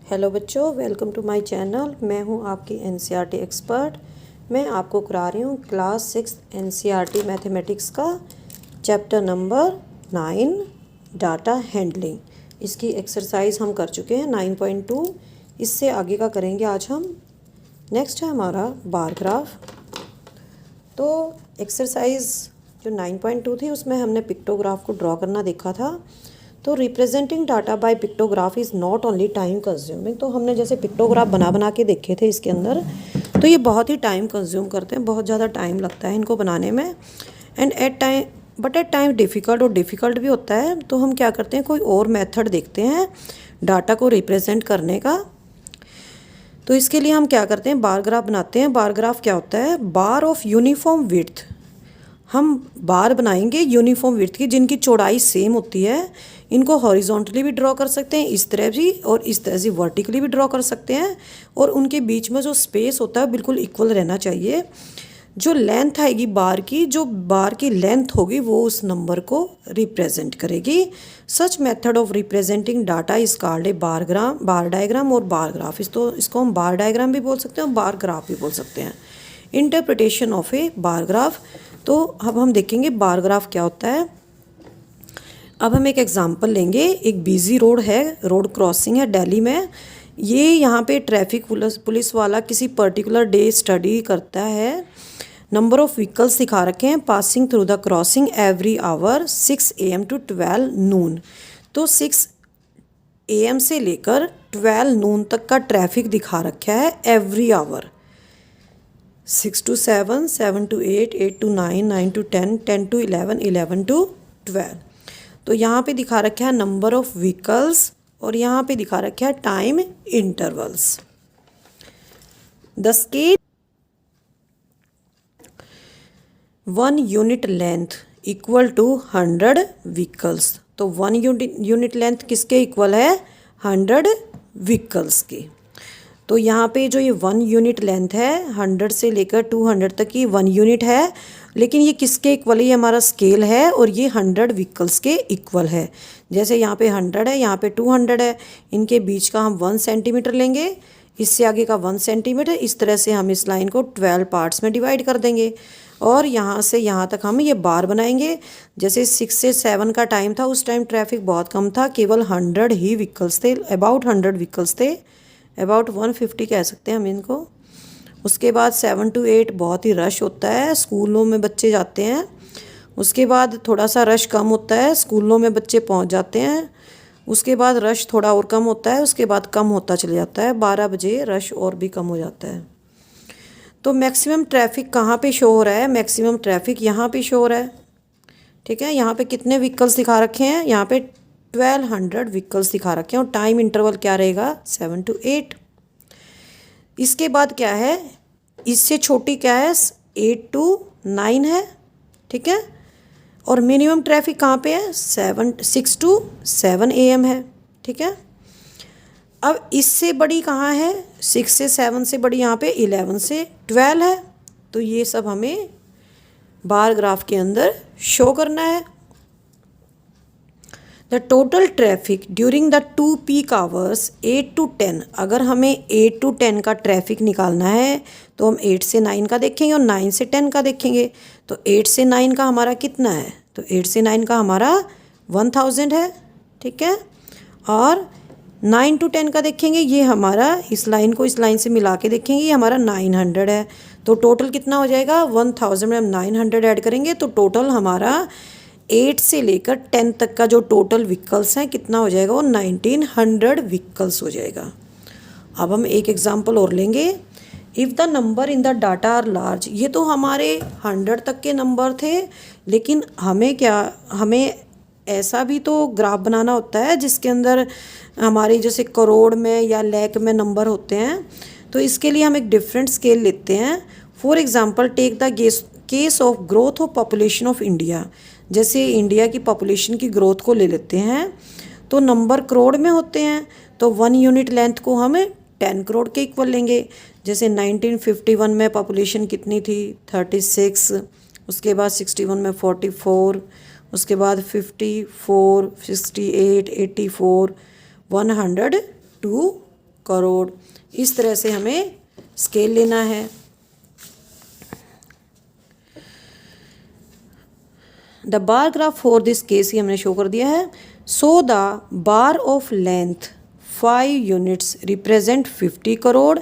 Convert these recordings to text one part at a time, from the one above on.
Hello बच्चों, welcome to my channel. मैं हूं आपकी एनसीईआरटी एक्सपर्ट। मैं आपको करा रही हूं क्लास 6 एनसीईआरटी मैथमेटिक्स का चैप्टर नंबर 9 डाटा हैंडलिंग। इसकी एक्सरसाइज हम कर चुके हैं 9.2। इससे आगे का करेंगे आज हम। नेक्स्ट है हमारा बार ग्राफ। तो एक्सरसाइज जो 9.2 थी उसमें हमने पिक्टोग्राफ को ड्रॉ करना देखा था। तो representing data by pictograph is not only time consuming. तो हमने जैसे पिक्टोग्राफ बना के देखे थे इसके अंदर, तो ये बहुत ही टाइम कंज्यूम करते हैं, बहुत ज़्यादा टाइम लगता है इनको बनाने में। एंड एट टाइम डिफ़िकल्ट भी होता है। तो हम क्या करते हैं, कोई और मेथड देखते हैं डाटा को रिप्रेजेंट करने का। तो इसके लिए हम क्या करते हैं, बार ग्राफ बनाते हैं। बार ग्राफ क्या होता है, बार ऑफ यूनिफॉर्म विड्थ। हम बार बनाएंगे यूनिफॉर्म विड्थ की, जिनकी चौड़ाई सेम होती है। इनको हॉरिजॉन्टली भी ड्रॉ कर सकते हैं, इस तरह भी, और इस तरह से वर्टिकली भी ड्रॉ कर सकते हैं। और उनके बीच में जो स्पेस होता है बिल्कुल इक्वल रहना चाहिए। जो लेंथ आएगी बार की, जो बार की लेंथ होगी वो उस नंबर को रिप्रेजेंट करेगी। Such method of representing data is called a bar diagram और बार ग्राफ। इसको हम बार डायग्राम भी बोल सकते हैं और बार ग्राफ भी बोल सकते हैं। Interpretation of A bar graph. तो अब हम देखेंगे बार ग्राफ क्या होता है। अब हम एक एग्जांपल लेंगे। एक बिजी रोड है, रोड क्रॉसिंग है दिल्ली में। ये यहाँ पे ट्रैफिक पुलिस वाला किसी पर्टिकुलर डे स्टडी करता है। नंबर ऑफ व्हीकल्स दिखा रखे हैं passing through the crossing every hour 6 AM to 12 noon। तो 6 AM से लेकर 12 noon तक का ट्रैफिक दिखा रखा है every hour. 6 to 7, 7 to 8, 8 to 9, 9 to 10, 10 to 11, 11 to 12। तो यहाँ पे दिखा रखा है नंबर ऑफ व्हीकल्स और यहाँ पे दिखा रखा है time intervals. The scale 1 unit length equal to 100 vehicles. तो 1 यूनिट लेंथ किसके इक्वल है, 100 व्हीकल्स की। तो यहाँ पे जो ये 1 यूनिट लेंथ है 100 से लेकर 200 तक की 1 यूनिट है। लेकिन ये किसके इक्वल है, ये हमारा स्केल है और ये 100 व्हीकल्स के इक्वल है। जैसे यहाँ पे 100 है, यहाँ पे 200 है, इनके बीच का हम 1 सेंटीमीटर लेंगे, इससे आगे का 1 सेंटीमीटर। इस तरह से हम इस लाइन को 12 पार्ट्स में डिवाइड कर देंगे और यहाँ से यहाँ तक हम ये बार बनाएंगे। जैसे 6 से 7 का टाइम था, उस टाइम ट्रैफिक बहुत कम था, केवल 100 ही व्हीकल्स थे, अबाउट 100 व्हीकल्स थे, अबाउट 150 कह सकते हैं हम इनको। उसके बाद 7 to 8 बहुत ही रश होता है, स्कूलों में बच्चे जाते हैं। उसके बाद थोड़ा सा रश कम होता है, स्कूलों में बच्चे पहुंच जाते हैं। उसके बाद रश थोड़ा और कम होता है, उसके बाद कम होता चले जाता है, 12 बजे रश और भी कम हो जाता है। तो मैक्सिमम ट्रैफिक कहाँ पे शो हो रहा है, मैक्सिमम ट्रैफिक यहाँ पे शो हो रहा है। ठीक है, यहाँ पे कितने व्हीकल्स दिखा रखे हैं, यहाँ पे 1200 व्हीकल्स दिखा रखे हैं और टाइम इंटरवल क्या रहेगा, 7 to 8। इसके बाद क्या है, इससे छोटी क्या है, 8 to 9 है। ठीक है, और मिनिमम ट्रैफिक कहाँ पे है, 6 to 7 AM है। ठीक है, अब इससे बड़ी कहाँ है, 6 से 7 से बड़ी यहाँ पे 11 से 12 है। तो ये सब हमें बार ग्राफ के अंदर शो करना है। The total traffic during the 2 peak hours 8 to 10। अगर हमें 8 to 10 का ट्रैफिक निकालना है तो हम 8 से 9 का देखेंगे और 9 से 10 का देखेंगे। तो 8 से 9 का हमारा कितना है, तो 8 से 9 का हमारा 1000 है। ठीक है, और 9 to 10 का देखेंगे, ये हमारा इस लाइन को इस लाइन से मिला के देखेंगे, ये हमारा 900 है। तो टोटल कितना हो जाएगा, 1000 में हम 900 ऐड करेंगे तो टोटल हमारा 8 से लेकर 10 तक का जो टोटल व्हीकल्स हैं कितना हो जाएगा, वो 1900 व्हीकल्स हो जाएगा। अब हम एक एग्जांपल और लेंगे। If the number in the data are large. ये तो हमारे 100 तक के नंबर थे, लेकिन हमें ऐसा भी तो ग्राफ बनाना होता है जिसके अंदर हमारे जैसे करोड़ में या लाख में नंबर होते हैं। तो इसके लिए हम एक डिफरेंट स्केल लेते हैं। For example take the case of growth of population of India. जैसे इंडिया की पॉपुलेशन की ग्रोथ को ले लेते हैं, तो नंबर करोड़ में होते हैं, तो 1 यूनिट लेंथ को हम 10 करोड़ के इक्वल लेंगे। जैसे 1951 में पॉपुलेशन कितनी थी, 36। उसके बाद 61 में 44, उसके बाद 54, 68, 84, 102 करोड़। इस तरह से हमें स्केल लेना है। The bar graph for this case ही हमने शो कर दिया है। So the bar of length 5 units represent 50 crore.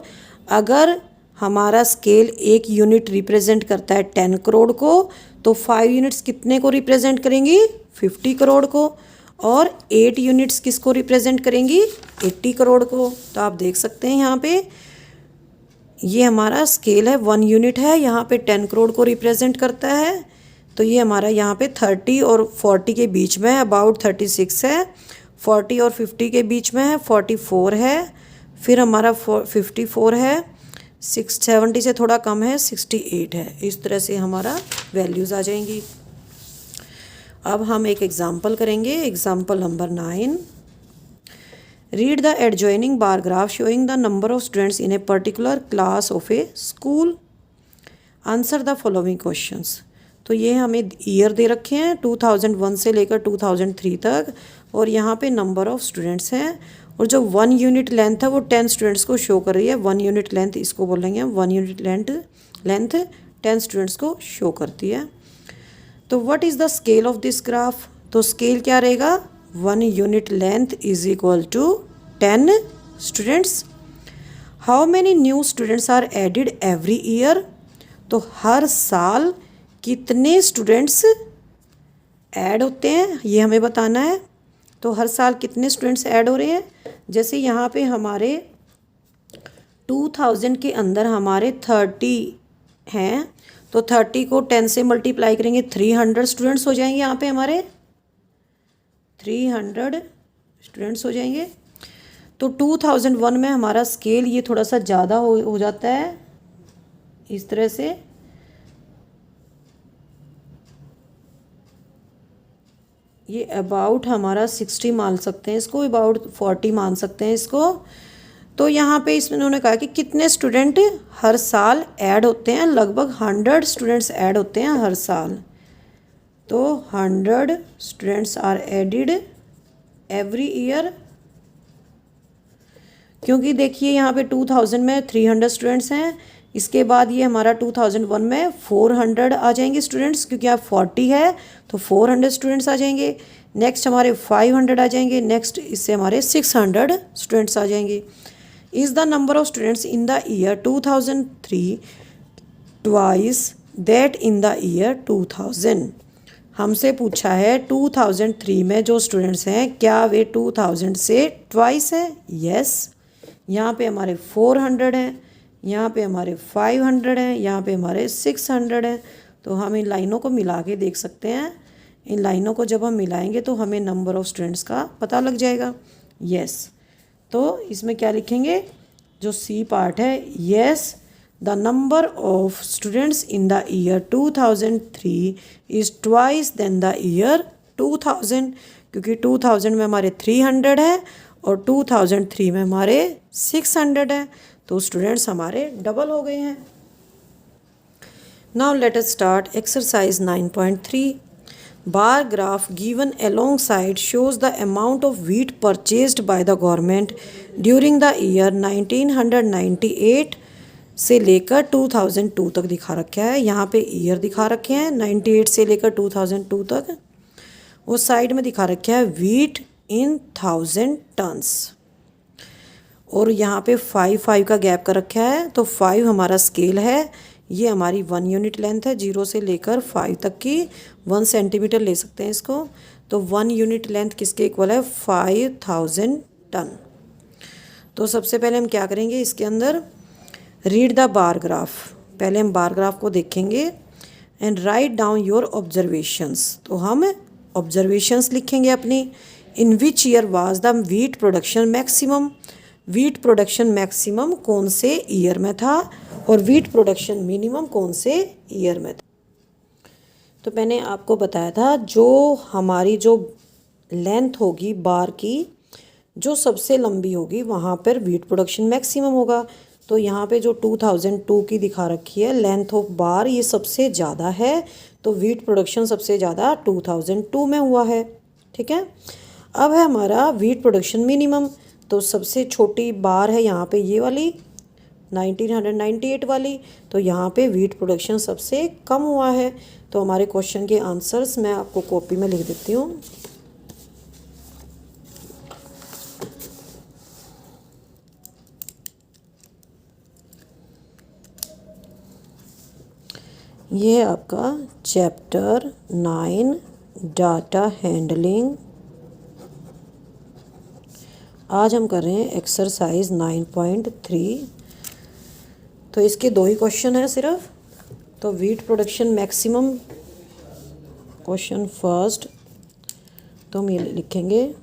अगर हमारा स्केल 1 यूनिट रिप्रेजेंट करता है 10 करोड़ को, तो 5 यूनिट्स कितने को रिप्रेजेंट करेंगी? 50 करोड़ को। और 8 यूनिट्स किसको रिप्रेजेंट करेंगी? 80 करोड़ को। तो आप देख सकते हैं यहाँ पे ये हमारा स्केल है, 1 यूनिट है, यहाँ पे 10 करोड़ को रिप्रेजेंट करता है। तो ये हमारा यहाँ पे 30 और 40 के बीच में है, अबाउट 36 है। 40 और 50 के बीच में है, 44 है। फिर हमारा 54 है, 70 से थोड़ा कम है, 68 है। इस तरह से हमारा वैल्यूज़ आ जाएंगी। अब हम एक एग्जाम्पल करेंगे, example number 9। Read the adjoining bar graph showing the number of students in a particular class of A school. Answer the following questions. तो ये हमें ईयर दे रखे हैं 2001 से लेकर 2003 तक, और यहाँ पे नंबर ऑफ स्टूडेंट्स हैं, और जो 1 यूनिट लेंथ है वो 10 स्टूडेंट्स को शो कर रही है। 1 यूनिट लेंथ इसको बोलेंगे हम, 1 यूनिट लेंथ 10 स्टूडेंट्स को शो करती है। तो what is the scale of this graph? तो स्केल क्या रहेगा? 1 unit length is equal to 10 students. How many new students are added every year? तो हर साल कितने स्टूडेंट्स ऐड होते हैं ये हमें बताना है। तो हर साल कितने स्टूडेंट्स ऐड हो रहे हैं? जैसे यहाँ पे हमारे 2000 के अंदर हमारे 30 हैं, तो 30 को 10 से मल्टीप्लाई करेंगे, 300 स्टूडेंट्स हो जाएंगे। यहाँ पे हमारे 300 स्टूडेंट्स हो जाएंगे। तो 2001 में हमारा स्केल ये थोड़ा सा ज़्यादा हो जाता है इस तरह से। ये अबाउट हमारा 60 मान सकते हैं इसको, अबाउट 40 मान सकते हैं इसको। तो यहाँ पे इसमें उन्होंने कहा कि कितने स्टूडेंट हर साल ऐड होते हैं? लगभग 100 स्टूडेंट्स ऐड होते हैं हर साल। तो 100 students are added every year. क्योंकि देखिए यहाँ पे 2000 में 300 स्टूडेंट्स हैं, इसके बाद ये हमारा 2001 में 400 आ जाएंगे स्टूडेंट्स, क्योंकि आप 40 है तो 400 स्टूडेंट्स आ जाएंगे। नेक्स्ट हमारे 500 आ जाएंगे, नेक्स्ट इससे हमारे 600 स्टूडेंट्स आ जाएंगे। Is the number of students in the year 2003 twice that in the year 2000। हमसे पूछा है 2003 में जो स्टूडेंट्स हैं क्या वे 2000 से ट्वाइस हैं? यस। यहाँ पे हमारे 400 हैं, यहाँ पे हमारे 500 हैं, यहाँ पे हमारे 600 हैं। तो हम इन लाइनों को मिला के देख सकते हैं। इन लाइनों को जब हम मिलाएंगे तो हमें नंबर ऑफ़ स्टूडेंट्स का पता लग जाएगा। यस। तो इसमें क्या लिखेंगे? जो सी पार्ट है, yes the number of students in the year 2003 is twice than the year 2000, क्योंकि 2000 में हमारे 300 है और 2003 में हमारे 600 है। तो स्टूडेंट्स हमारे डबल हो गए हैं। Now let us start exercise 9.3। Bar graph given alongside shows the amount of wheat purchased by the government during the year 1998 से लेकर 2002 तक दिखा रखा है। यहाँ पे ईयर दिखा रखे हैं 98 से लेकर 2002 तक। वो साइड में दिखा रखा है व्हीट इन 1000 टन्स, और यहाँ पे 5 का गैप कर रखा है। तो 5 हमारा स्केल है, ये हमारी 1 यूनिट लेंथ है, 0 से लेकर 5 तक की 1 सेंटीमीटर ले सकते हैं इसको। तो 1 यूनिट लेंथ किसके इक्वल है? 5000 टन। तो सबसे पहले हम क्या करेंगे इसके अंदर? Read the bar graph. पहले हम बार ग्राफ को देखेंगे and write down your observations. तो हम ऑब्जर्वेशंस लिखेंगे अपनी। In which year was the wheat production maximum? Wheat production maximum कौन से ईयर में था और व्हीट प्रोडक्शन मिनिमम कौन से ईयर में था? तो मैंने आपको बताया था जो हमारी जो लेंथ होगी बार की, जो सबसे लंबी होगी वहाँ पर व्हीट प्रोडक्शन मैक्सिमम होगा। तो यहाँ पे जो 2002 की दिखा रखी है लेंथ ऑफ बार, ये सबसे ज़्यादा है, तो व्हीट प्रोडक्शन सबसे ज़्यादा 2002 में हुआ है। ठीक है। अब है हमारा व्हीट प्रोडक्शन मिनिमम। तो सबसे छोटी बार है यहाँ पे ये वाली 1998 वाली, तो यहाँ पे वीट प्रोडक्शन सबसे कम हुआ है। तो हमारे क्वेश्चन के आंसर्स मैं आपको कॉपी में लिख देती हूँ। ये आपका चैप्टर 9 डाटा हैंडलिंग। आज हम कर रहे हैं एक्सरसाइज 9.3। तो इसके 2 ही क्वेश्चन हैं सिर्फ। तो wheat production maximum question first, तो हम ये लिखेंगे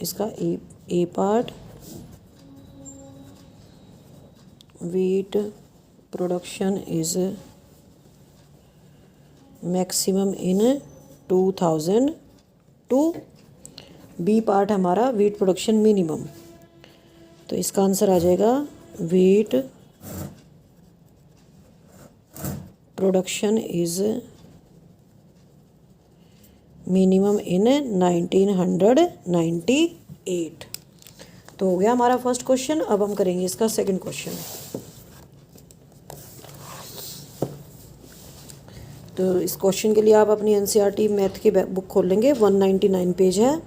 इसका A part, wheat production is maximum in 2002। B part हमारा वीट प्रोडक्शन मिनिमम। तो इसका आंसर आ जाएगा wheat production is minimum in 1998। तो हो गया हमारा फर्स्ट क्वेश्चन। अब हम करेंगे इसका सेकंड क्वेश्चन। तो इस क्वेश्चन के लिए आप अपनी एनसीईआरटी मैथ की बुक खोल लेंगे। 199 पेज है।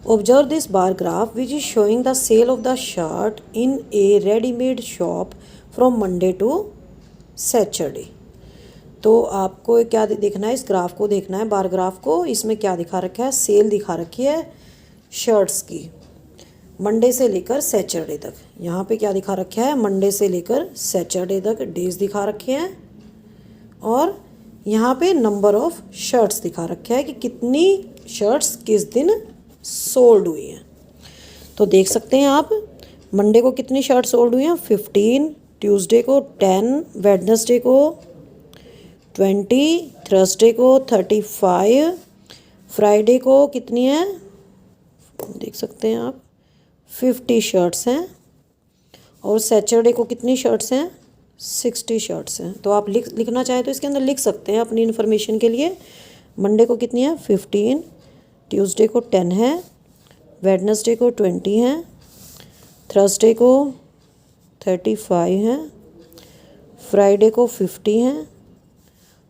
Observe this bar graph which is showing the sale of the shirt in a readymade shop from Monday to Saturday. तो आपको क्या देखना है, इस ग्राफ को देखना है, बार ग्राफ को। इसमें क्या दिखा रखा है, सेल दिखा रखी है शर्ट्स की मंडे से लेकर सैटरडे तक। यहाँ पे क्या दिखा रखा है, मंडे से लेकर सैटरडे तक डेज दिखा रखे हैं। और यहाँ पे नंबर ऑफ शर्ट्स दिखा रखा है कि कितनी शर्ट्स किस दिन सोल्ड हुई हैं। तो देख सकते हैं आप, मंडे को कितनी शर्ट सोल्ड हुई हैं 15, ट्यूसडे को 10, वेडनेसडे को 20, थर्सडे को 35, फ्राइडे को कितनी है देख सकते हैं आप 50 शर्ट्स हैं। और सैटरडे को कितनी शर्ट्स हैं 60 शर्ट्स हैं। तो आप लिखना चाहें तो इसके अंदर लिख सकते हैं अपनी इन्फॉर्मेशन के लिए। मंडे को कितनी है 15, ट्यूसडे को 10 है, वेडनेसडे को 20 है, थर्सडे को 35 है, फ्राइडे को 50 हैं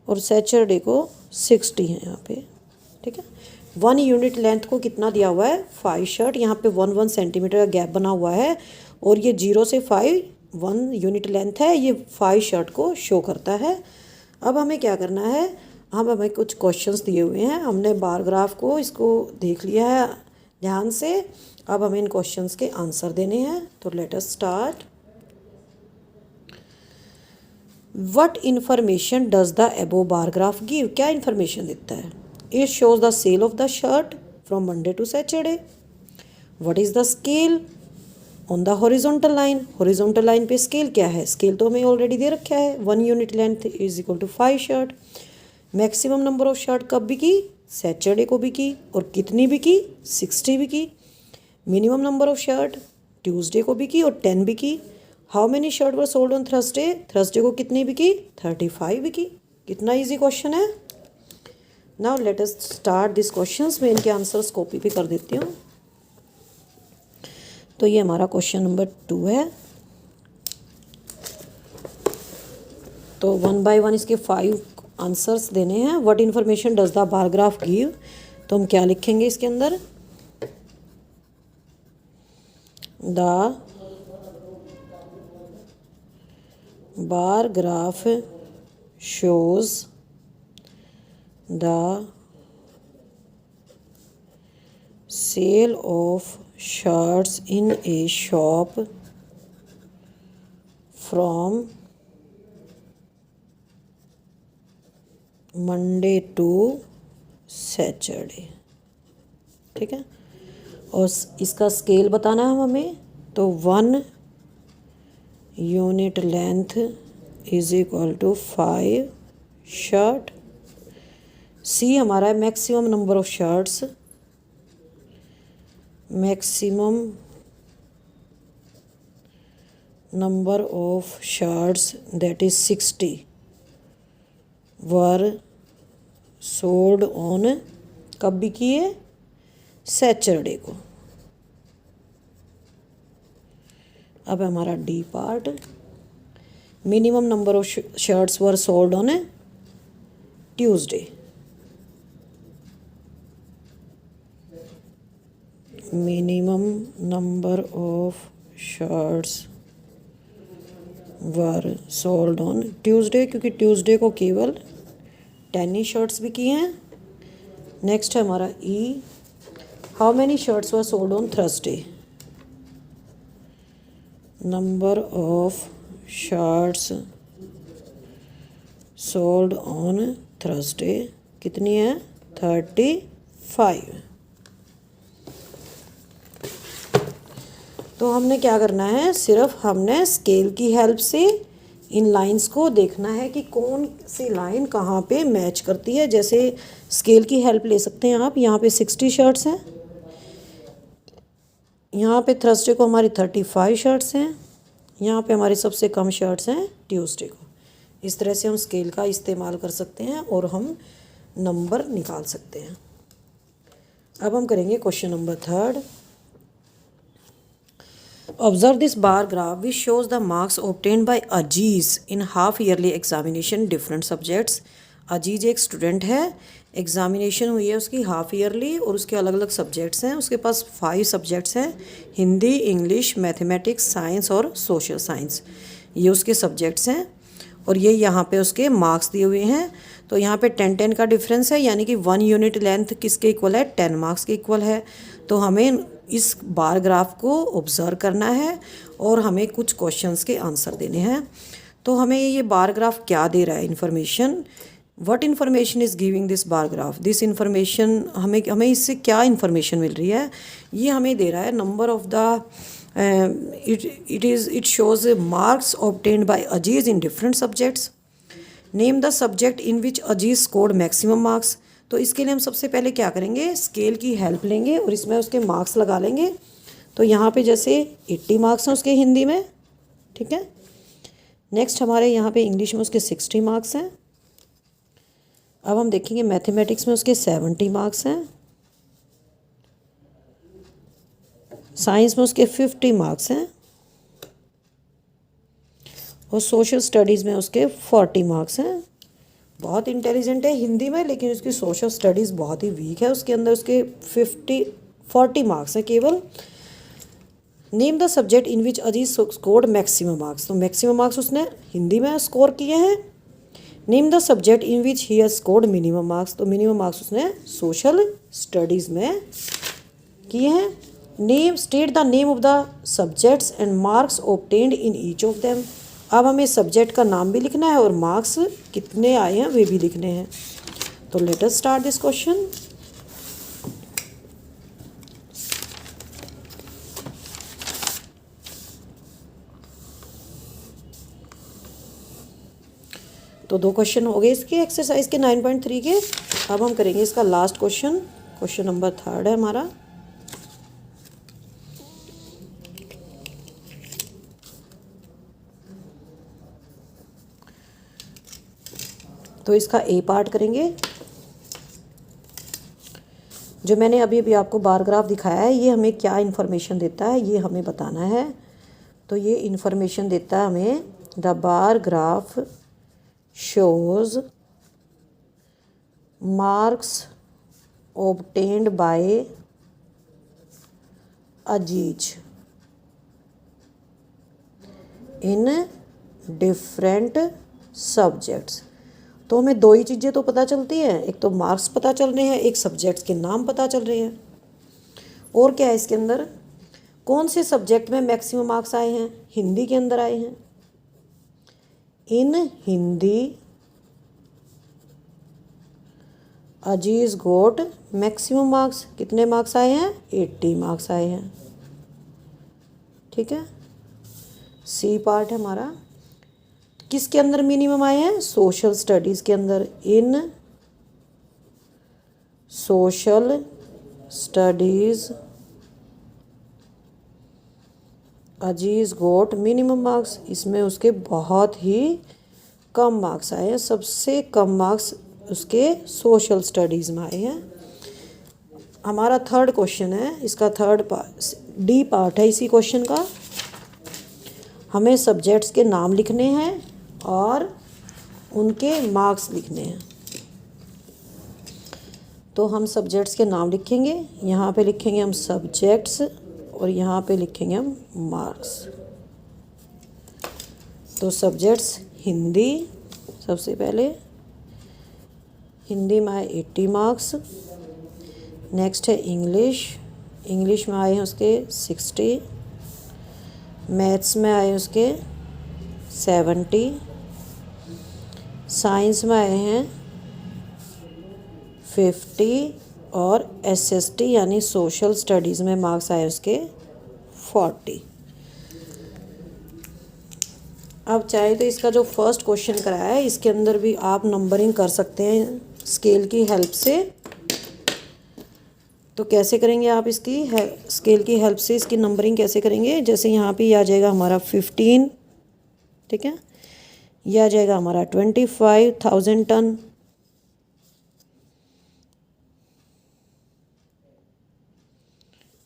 और सैटरडे को 60 हैं यहाँ पे। ठीक है। 1 यूनिट लेंथ को कितना दिया हुआ है 5 शर्ट। यहाँ पे 1 सेंटीमीटर का गैप बना हुआ है और ये 0 से 5 1 यूनिट लेंथ है, ये 5 शर्ट को शो करता है। अब हमें क्या करना है, हमें कुछ क्वेश्चंस दिए हुए हैं, हमने बार ग्राफ को इसको देख लिया है ध्यान से। अब हमें इन क्वेश्चंस के आंसर देने हैं। तो let us start. What information does the above bar graph give. क्या इन्फॉर्मेशन देता है, it shows the sale of the shirt from Monday to Saturday. What is the scale on the horizontal line. Horizontal line पे scale क्या है, scale तो हमें already दे रखा है 1 unit length is equal to 5 shirt. Maximum number of shirt कब बिकी, Saturday को बिकी और कितनी बिकी 60 बिकी। Minimum number of shirt Tuesday को बिकी और 10 बिकी। How many shirt were sold on Thursday, Thursday को कितनी बिकी 35 बिकी। कितना इजी क्वेश्चन है। Now let us start this questions. मैं इनके आंसर्स कॉपी भी कर देती हूँ। तो ये हमारा क्वेश्चन नंबर 2 है। तो 1 बाय 1 इसके 5 आंसर्स देने हैं। What information does the bar graph give. तो हम क्या लिखेंगे इसके अंदर, the bar graph shows the sale of shirts in a shop from Monday to Saturday. ठीक है। और इसका स्केल बताना है हमें। तो 1 unit length is equal to 5 shirt. C हमारा है maximum number of shirts. Maximum number of shirts that is 60 were sold on कब भी किए सैटरडे को। अब हमारा D part, minimum number of shirts were sold on a Tuesday. Minimum number of shirts were sold on Tuesday, क्योंकि Tuesday को केवल 10 ही shirts भी किए हैं। नेक्स्ट है हमारा E, how many shirts were sold on Thursday. Number of shirts sold on Thursday कितनी है? 35। तो हमने क्या करना है, सिर्फ हमने स्केल की हेल्प से इन लाइंस को देखना है कि कौन सी लाइन कहाँ पे मैच करती है। जैसे स्केल की हेल्प ले सकते हैं आप, यहाँ पे 60 शर्ट्स हैं, यहाँ पे थर्सडे को हमारी 35 शर्ट्स हैं, यहाँ पे हमारी सबसे कम शर्ट्स हैं ट्यूसडे को। इस तरह से हम स्केल का इस्तेमाल कर सकते हैं और हम नंबर निकाल सकते हैं। अब हम करेंगे question number 3। Observe this bar graph which shows the marks obtained by Aziz in half yearly examination different subjects। अजीज एक स्टूडेंट है, एग्ज़ामिनेशन हुई है उसकी हाफ ईयरली और उसके अलग अलग सब्जेक्ट्स हैं। उसके पास 5 सब्जेक्ट्स हैं, हिंदी, इंग्लिश, मैथमेटिक्स, साइंस और सोशल साइंस। ये उसके सब्जेक्ट्स हैं और ये यहाँ पे उसके मार्क्स दिए हुए हैं। तो यहाँ पे 10-10 का डिफरेंस है, यानी कि 1 यूनिट लेंथ किसके इक्वल है? 10 मार्क्स के इक्वल है। तो हमें इस बार ग्राफ को ऑब्ज़र्व करना है और हमें कुछ क्वेश्चंस के आंसर देने हैं। तो हमें ये बार ग्राफ क्या दे रहा है? Information. What information is giving this bar graph? This information हमें इससे क्या इन्फॉर्मेशन मिल रही है? ये हमें दे रहा है number of the it shows marks obtained by Aziz in different subjects। Name the subject in which Aziz scored maximum marks। तो इसके लिए हम सबसे पहले क्या करेंगे, स्केल की हेल्प लेंगे और इसमें उसके मार्क्स लगा लेंगे। तो यहाँ पे जैसे 80 मार्क्स हैं उसके हिंदी में, ठीक है। नेक्स्ट हमारे यहाँ पे इंग्लिश में उसके 60 मार्क्स हैं। अब हम देखेंगे मैथमेटिक्स में उसके 70 मार्क्स हैं, साइंस में उसके 50 मार्क्स हैं और सोशल स्टडीज़ में उसके 40 मार्क्स हैं। बहुत इंटेलिजेंट है हिंदी में, लेकिन उसकी सोशल स्टडीज़ बहुत ही वीक है, उसके अंदर उसके 40 मार्क्स हैं केवल। Name the subject in which Aziz scored maximum marks. तो मैक्सिमम मार्क्स उसने हिंदी में स्कोर किए हैं। Name the subject in which he has scored minimum marks. तो मिनिमम मार्क्स उसने सोशल स्टडीज़ में किए हैं। Name state the name of the subjects and marks obtained in each of them. अब हमें सब्जेक्ट का नाम भी लिखना है और मार्क्स कितने आए हैं वे भी लिखने हैं। तो let us start this question. तो 2 क्वेश्चन हो गए इसके एक्सरसाइज के 9.3 के। अब हम करेंगे इसका लास्ट क्वेश्चन, क्वेश्चन नंबर 3 है हमारा। तो इसका ए पार्ट करेंगे। जो मैंने अभी अभी आपको बार ग्राफ दिखाया है, ये हमें क्या इन्फॉर्मेशन देता है ये हमें बताना है। तो ये इन्फॉर्मेशन देता है हमें, the bar graph shows marks obtained by Aziz in different subjects। तो हमें 2 ही चीज़ें तो पता चलती हैं, एक तो मार्क्स पता चल रहे हैं, एक सब्जेक्ट्स के नाम पता चल रहे हैं। और क्या है इसके अंदर, कौन से सब्जेक्ट में मैक्सिमम मार्क्स आए हैं? हिंदी के अंदर आए हैं। इन हिंदी अजीज गोट मैक्सिमम मार्क्स। कितने मार्क्स आए हैं? 80 मार्क्स आए हैं, ठीक है। सी पार्ट है हमारा, किसके अंदर मिनिमम आए हैं? सोशल स्टडीज़ के अंदर। इन सोशल स्टडीज़ अजीज गोट मिनिमम मार्क्स। इसमें उसके बहुत ही कम मार्क्स आए हैं, सबसे कम मार्क्स उसके सोशल स्टडीज़ में आए हैं। हमारा 3rd क्वेश्चन है, इसका 3rd पार्ट डी पार्ट है इसी क्वेश्चन का। हमें सब्जेक्ट्स के नाम लिखने हैं और उनके मार्क्स लिखने हैं। तो हम सब्जेक्ट्स के नाम लिखेंगे, यहाँ पे लिखेंगे हम सब्जेक्ट्स और यहाँ पे लिखेंगे हम मार्क्स। तो सब्जेक्ट्स हिंदी, सबसे पहले हिंदी में आए 80 मार्क्स। नेक्स्ट है इंग्लिश, इंग्लिश में आए हैं उसके 60। मैथ्स में आए उसके 70। साइंस में आए हैं 50 और SST यानी सोशल स्टडीज़ में मार्क्स आए उसके 40। अब चाहे तो इसका जो फर्स्ट क्वेश्चन कराया है इसके अंदर भी आप नंबरिंग कर सकते हैं स्केल की हेल्प से। तो कैसे करेंगे आप इसकी स्केल की हेल्प से इसकी नंबरिंग कैसे करेंगे? जैसे यहाँ पे आ जाएगा हमारा 15, ठीक है, यह आ जाएगा हमारा 25,000 टन।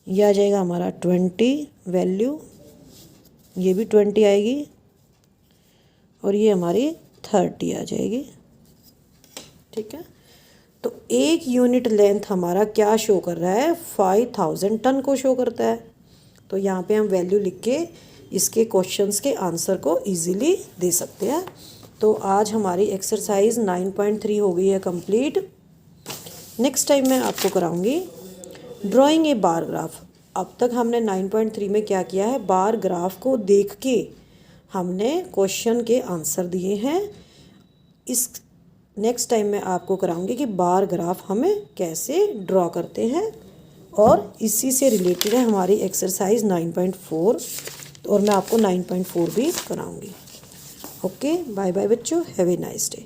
यह आ जाएगा हमारा 20 वैल्यू, ये भी 20 आएगी और ये हमारी 30 आ जाएगी, ठीक है। तो एक यूनिट लेंथ हमारा क्या शो कर रहा है? 5000 टन को शो करता है। तो यहाँ पे हम वैल्यू लिख के इसके क्वेश्चंस के आंसर को इजीली दे सकते हैं। तो आज हमारी एक्सरसाइज 9.3 हो गई है कंप्लीट। नेक्स्ट टाइम मैं आपको कराऊंगी ड्राइंग ए बार ग्राफ। अब तक हमने 9.3 में क्या किया है? बार ग्राफ को देख के हमने क्वेश्चन के आंसर दिए हैं। इस नेक्स्ट टाइम मैं आपको कराऊंगी कि बार ग्राफ हमें कैसे ड्रॉ करते हैं, और इसी से रिलेटेड है हमारी एक्सरसाइज 9.4, और मैं आपको 9.4 भी कराऊंगी। ओके, बाय बाय बच्चों, हैव ए नाइस डे।